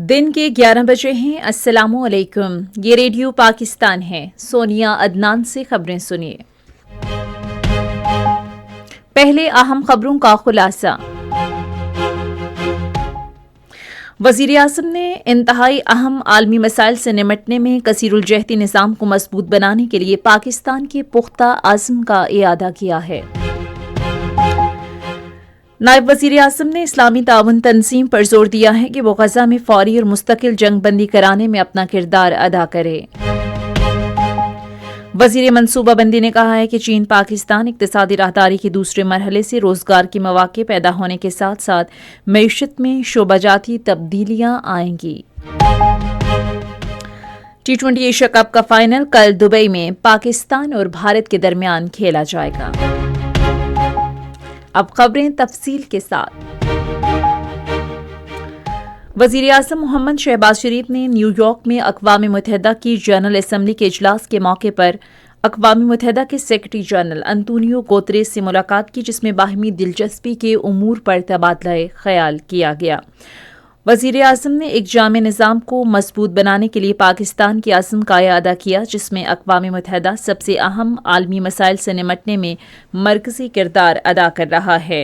दिन के 11 बजे हैं। अस्सलामु अलैकुम। ये रेडियो पाकिस्तान है। सोनिया अदनान से खबरें सुनिए। पहले अहम खबरों का खुलासा। वज़ीर आज़म ने इंतहाई अहम आलमी मसाइल से निमटने में कसीरुल-जहती निज़ाम को मजबूत बनाने के लिए पाकिस्तान के पुख्ता आज़म का इआदा किया है। नायब वज़ीर आज़म ने इस्लामी ताउन तंजीम पर जोर दिया है कि वो गजा में फौरी और मुस्तकिल जंग बंदी कराने में अपना किरदार अदा करे। वज़ीर मनसूबाबंदी ने कहा है कि चीन पाकिस्तान इक्तिसादी राहदारी के दूसरे मरहले से रोजगार के मौके पैदा होने के साथ साथ मईशत में शोबाजाती तब्दीलियां आएंगी। T20 एशिया कप का फाइनल कल दुबई में पाकिस्तान और भारत के दरमियान खेला जाएगा। अब खबरें तफसील के साथ। वज़ीर आज़म मोहम्मद शहबाज शरीफ ने न्यूयॉर्क में अक़वाम मुत्तहिदा की जनरल असम्बली के इजलास के मौके पर अक़वाम मुत्तहिदा के सेक्रेटरी जनरल अंतोनियो गुतेरेस से मुलाकात की, जिसमें बाहिमी दिलचस्पी के उमूर पर तबादला ख्याल किया गया। वज़ीर आज़म ने एक जामे निज़ाम को मजबूत बनाने के लिए पाकिस्तान के आज़म का इआदा किया, जिसमें अक़वाम मुत्तहिदा सबसे अहम आलमी मसाइल से निमटने में मरकज़ी किरदार अदा कर रहा है।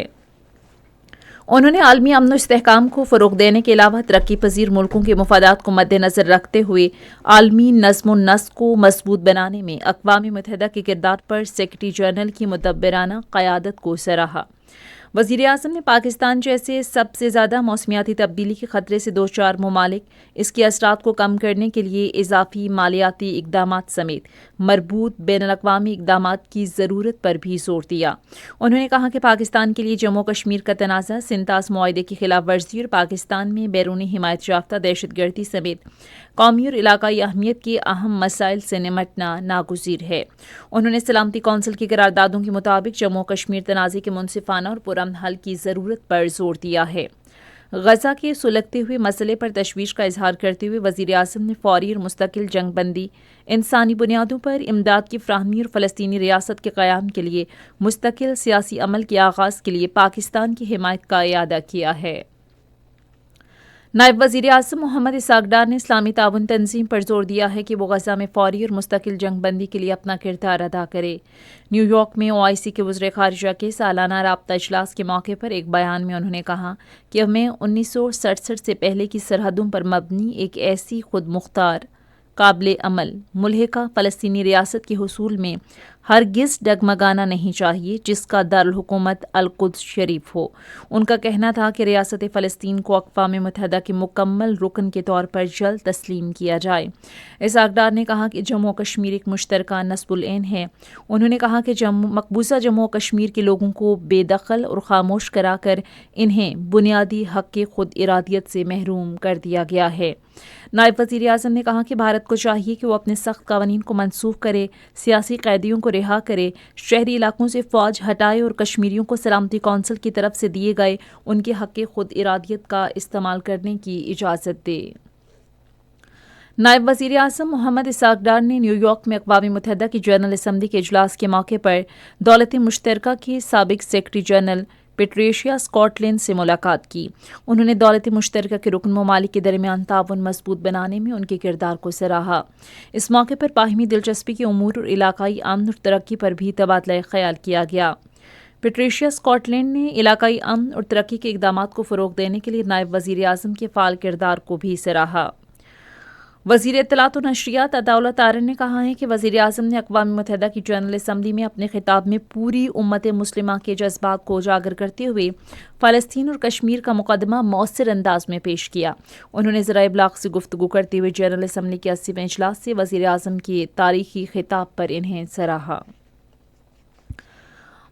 उन्होंने आलमी अमन और इस्तेहकाम को फ़रोग़ देने के अलावा तरक्की पजीर मुल्कों के मफादात को मद्देनज़र रखते हुए आलमी नज़्म व नस्क़ को मजबूत बनाने में अक़वाम मुत्तहिदा के किरदार पर सेक्रेटरी जनरल की मुदब्बिराना क़यादत को सराहा। वज़ीर आज़म ने पाकिस्तान जैसे सबसे ज़्यादा मौसमियाती तब्दीली के ख़तरे से दो चार ममालिक इसके असरात को कम करने के लिए इजाफी मालियाती इक़दामात समेत मरबूत बैनुल-अक़वामी इक़दामात की ज़रूरत पर भी जोर दिया। उन्होंने कहा कि पाकिस्तान के लिए जम्मू कश्मीर का तनाज़ा, सिंतास मुआहदे की खिलाफ वर्जी और पाकिस्तान में बैरूनी हिमायत याफ्ता दहशतगर्दी समेत कौमी और इलाकाई अहमियत के अहम मसाइल से निमटना नागुज़ीर है। उन्होंने सलामती कौंसिल की करारदादों के मुताबिक जम्मू कश्मीर तनाज़े के मुनसिफाना और पुरअमन हल की ज़रूरत पर जोर दिया है। गजा के सुलगते हुए मसले पर तशवीश का इजहार करते हुए वज़ीर आज़म ने फौरी और मुस्तकिल जंग बंदी, इंसानी बुनियादों पर इमदाद की फ़राहमी और फ़लस्तीनी रियासत के क़याम के लिए मुस्तकिल सियासी अमल के आगाज़ के लिए पाकिस्तान की हिमायत का इआदा किया है। नायब वज़ीर आज़म मोहम्मद इसहाक़ डार ने इस्लामी ताउन तंजीम पर जोर दिया है कि वो गजा में फौरी और मुस्तकिल जंग बंदी के लिए अपना किरदार अदा करे। न्यूयॉर्क में OIC के वज़ीर ख़ारिजा के सालाना राब्ता इजलास के मौके पर एक बयान में उन्होंने कहा कि हमें 1967 से पहले की सरहदों पर मबनी एक ऐसी खुद मुख्तार काबिल अमल मुल्हिका फ़लस्तीनी रियासत के हुसूल में हरगिज़ डगमगाना नहीं चाहिए, जिसका दारुल हुकूमत अल-कुद्स शरीफ हो। उनका कहना था कि रियासत फ़लस्तीन को अक़वाम मुत्तहिदा के मुकम्मल रुकन के तौर पर जल्द तस्लीम किया जाए। इसहाक़ डार ने कहा कि जम्मू कश्मीर एक मुश्तरका नस्बुल-ऐन है। उन्होंने कहा कि मकबूजा जम्मू कश्मीर के लोगों को बेदखल और खामोश कराकर इन्हें बुनियादी हक़ के खुद इरादियत से महरूम कर दिया गया है। नायब वज़ीर आज़म ने कहा कि भारत को चाहिए कि वो अपने सख्त क़वानीन को मनसूख करे, सियासी कैदियों को रिहा करे, शहरी इलाकों से फ़ौज हटाए और कश्मीरियों को सलामती कौंसिल की तरफ से दिए गए उनके हक़ के खुद इरादियत का इस्तेमाल करने की इजाज़त दे। नायब वज़ीर आज़म मोहम्मद इसहाक़ डार ने न्यूयॉर्क में अक़वाम मुत्तहिदा की जनरल असम्बली के इजलास के मौके पर दौलत मुश्तरका के साबिक़ सेक्रेटरी जनरल पेट्रिशिया स्कॉटलैंड से मुलाकात की। उन्होंने दौलत मुश्तरका के रुकन ममालिक के दरमियान ताउन मजबूत बनाने में उनके किरदार को सराहा। इस मौके पर बाहिमी दिलचस्पी के उमूर और इलाकाई अमन और तरक्की पर भी तबादला ख्याल किया गया। पेट्रिशिया स्कॉटलैंड ने इलाकाई अमन और तरक्की के इक़दामात को फ़रोग़ देने के लिए नायब वज़ीर आज़म के फ़ाल किरदार को भी सराहा। वज़ीर इत्तलात और नशरियात अताउल्लाह तारन ने कहा है कि वज़ीर आज़म ने अक़वाम मुत्तहिदा की जनरल असम्बली में अपने खिताब में पूरी उम्मत मुस्लिमा के जज्बात को उजागर करते हुए फ़लस्तीन और कश्मीर का मुक़दमा मौसर अंदाज में पेश किया। उन्होंने ज़राए इब्लाग़ से गुफ्तगू करते हुए जनरल असम्बली के 80वें इजलास से वज़ीर आज़म के तारीख़ी खिताब पर इन्हें सराहा।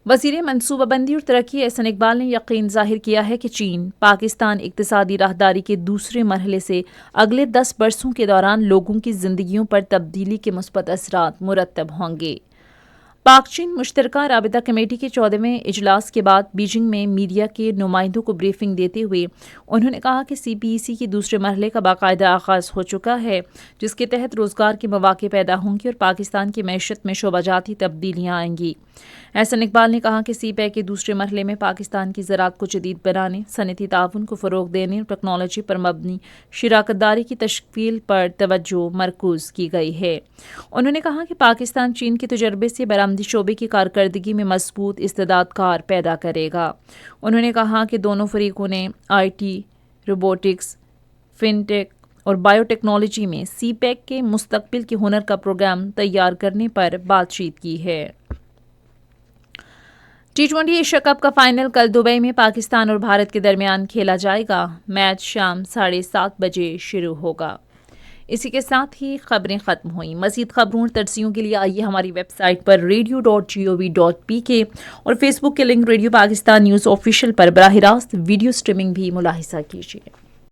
वज़ीर मनसूबाबंदी और तरक्की एहसन इकबाल ने यकीन ज़ाहिर किया है कि चीन पाकिस्तान इक्तिसादी राहदारी के दूसरे मरहले से अगले 10 बरसों के दौरान लोगों की ज़िंदगियों पर तब्दीली के मुस्बत असरात मुरतब होंगे। पाक चीन मुश्तरका राबिता कमेटी के 14वें इजलास के बाद बीजिंग में मीडिया के नुमाइंदों को ब्रीफिंग देते हुए उन्होंने कहा कि CPEC के दूसरे मरहले का बाकायदा आगाज़ हो चुका है, जिसके तहत रोज़गार के मौके पैदा होंगे और पाकिस्तान की मैशत में शोबाजाती तब्दीलियाँ आएंगी। एहसन इकबाल ने कहा कि CPEC के दूसरे मरहले में पाकिस्तान की ज़राअत को जदीद बनाने, सनती ताउन को फ़रोग़ देने और टेक्नोलॉजी पर मबनी शराकतदारी की तश्कील पर तवज्जो मरकूज़ की गई है। उन्होंने कहा कि पाकिस्तान चीन के तजर्बे से बरामदी शोबे की कारकर्दगी में मजबूत इस्तेदादकार पैदा करेगा। उन्होंने कहा कि दोनों फरीकों ने IT, रोबोटिक्स, फिनटेक और बायोटेक्नोलॉजी में CPEC के मुस्तकबिल के हुनर का प्रोग्राम तैयार करने पर बातचीत की है। T20 एशिया कप का फाइनल कल दुबई में पाकिस्तान और भारत के दरमियान खेला जाएगा। मैच शाम 7:30 बजे शुरू होगा। इसी के साथ ही खबरें ख़त्म हुई। मज़ीद खबरों और तरसीयों के लिए आइए हमारी वेबसाइट पर radio.gov.pk और फेसबुक के link radio Pakistan news official पर बराह रास्त वीडियो स्ट्रीमिंग भी मुलाहिजा कीजिए।